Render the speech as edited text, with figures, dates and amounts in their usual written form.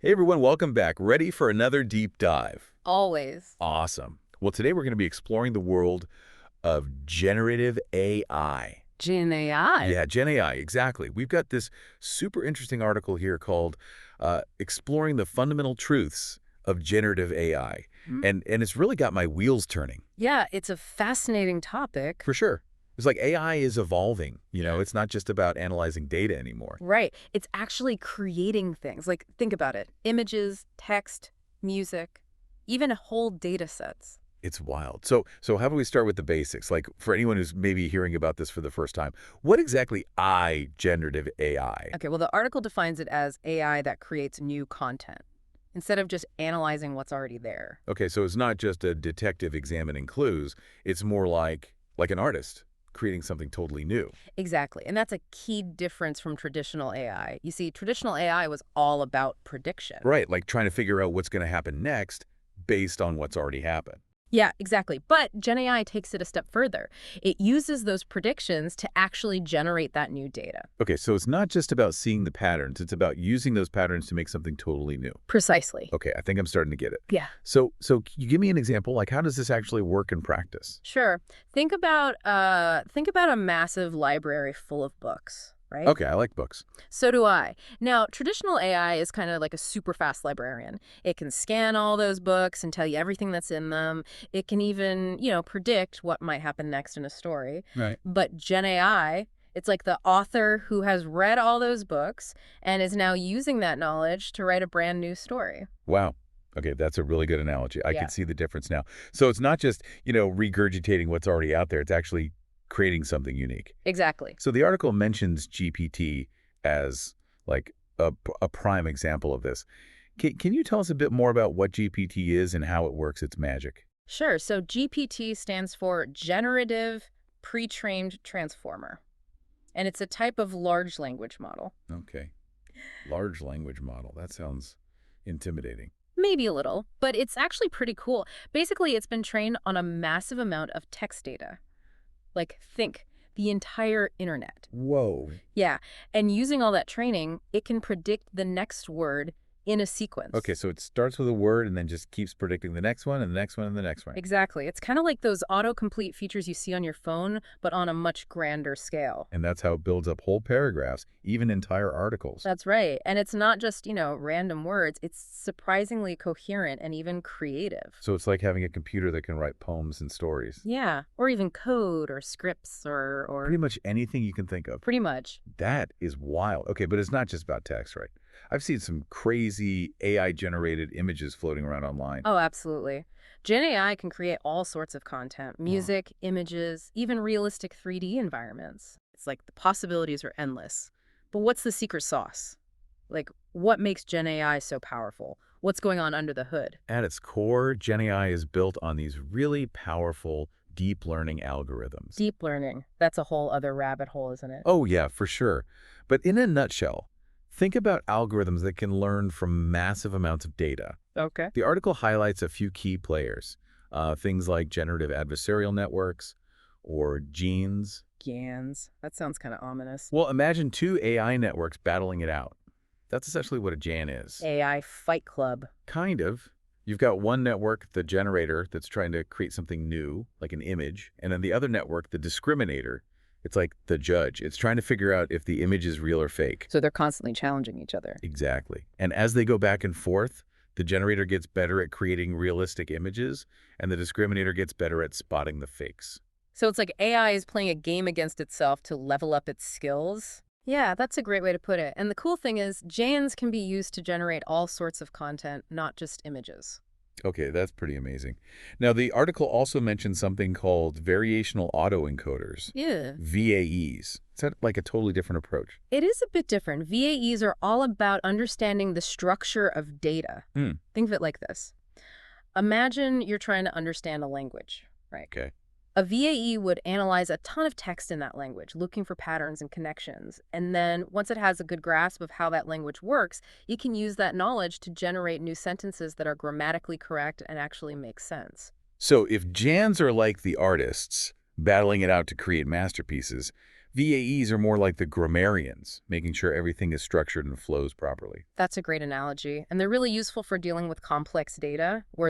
Hey everyone, welcome back. Ready for another deep dive? Always. Awesome. Well, today we're going to be exploring the world of generative AI. Gen AI. Yeah, Gen AI, exactly. We've got this super interesting article here called Exploring the Fundamental Truths of Generative AI. Hmm? And it's really got my wheels turning, Yeah, it's a fascinating topic. for sure. It's like AI is evolving, it's not just about analyzing data anymore. Right. It's actually creating things. Like, think about it. Images, text, music, even whole data sets. It's wild. So how about we start with the basics? Like for anyone who's maybe hearing about this for the first time, what exactly generative AI? Okay, well, the article defines it as AI that creates new content instead of just analyzing what's already there. Okay, so it's not just a detective examining clues. It's more like an artist creating something totally new. Exactly. And that's a key difference from traditional AI. You see, traditional AI was all about prediction. Right, like trying to figure out what's going to happen next based on what's already happened. Yeah, exactly. But Gen AI takes it a step further. It uses those predictions to actually generate that new data. Okay, so it's not just about seeing the patterns. It's about using those patterns to make something totally new. Precisely. Okay, I think I'm starting to get it. Yeah. So can you give me an example? Like how does this actually work in practice? Sure. Think about a massive library full of books, right? Okay, I like books. So do I. Now, traditional AI is kind of like a super fast librarian. It can scan all those books and tell you everything that's in them. It can even, predict what might happen next in a story. Right. But Gen AI, it's like the author who has read all those books and is now using that knowledge to write a brand new story. Wow. Okay, that's a really good analogy. I Yeah, can see the difference now. So it's not just, regurgitating what's already out there. It's actually creating something unique. exactly. So the article mentions GPT as like a prime example of this. Can you tell us a bit more about what GPT is and how it works its magic? Sure. So GPT stands for Generative Pre-trained Transformer, and it's a type of large language model. Okay. Large language model. That sounds intimidating. Maybe a little, but it's actually pretty cool. Basically, it's been trained on a massive amount of text data. Like, think, the entire internet. Whoa. Yeah, and using all that training, it can predict the next word in a Okay, sequence. so it starts with a word and then just keeps predicting the next one and the next one and the next one. Exactly. It's kind of like those autocomplete features you see on your phone, but on a much grander scale. And that's how it builds up whole paragraphs, even entire articles. That's right. And it's not just, random words. It's surprisingly coherent and even creative. So it's like having a computer that can write poems and stories. Yeah. Or even code or scripts or Pretty much anything you can think of. pretty much. That is wild. Okay, but it's not just about text, right? I've seen some crazy AI-generated images floating around online. Oh, absolutely. Gen AI can create all sorts of content, Wow. music, images, even realistic 3D environments. It's like the possibilities are endless. But what's the secret sauce? Like, what makes Gen AI so powerful? What's going on under the hood? At its core, Gen AI is built on these really powerful deep learning algorithms. Deep learning. That's a whole other rabbit hole, isn't it? Oh, yeah, for sure. But in a nutshell, think about algorithms that can learn from massive amounts of data. Okay. The article highlights a few key players, things like generative adversarial networks or genes. GANs. That sounds kind of ominous. Well, imagine two AI networks battling it out. That's essentially what a GAN is. AI Fight Club. Kind of. You've got one network, the generator, that's trying to create something new, like an image, and then the other network, the discriminator, it's like the judge. It's trying to figure out if the image is real or fake. So they're constantly challenging each other. Exactly. And as they go back and forth, the generator gets better at creating realistic images, and the discriminator gets better at spotting the fakes. So it's like AI is playing a game against itself to level up its skills. Yeah, that's a great way to put it. And the cool thing is, GANs can be used to generate all sorts of content, not just images. Okay, that's pretty amazing. Now, the article also mentioned something called variational autoencoders, Yeah. VAEs. Is that like a totally different approach? It is a bit different. VAEs are all about understanding the structure of data. Hmm, Think of it like this. Imagine you're trying to understand a language, right? okay. A VAE would analyze a ton of text in that language, looking for patterns and connections. And then once it has a good grasp of how that language works, it can use that knowledge to generate new sentences that are grammatically correct and actually make sense. So if Jans are like the artists, battling it out to create masterpieces, VAEs are more like the grammarians, making sure everything is structured and flows properly. That's a great analogy. And they're really useful for dealing with complex data, where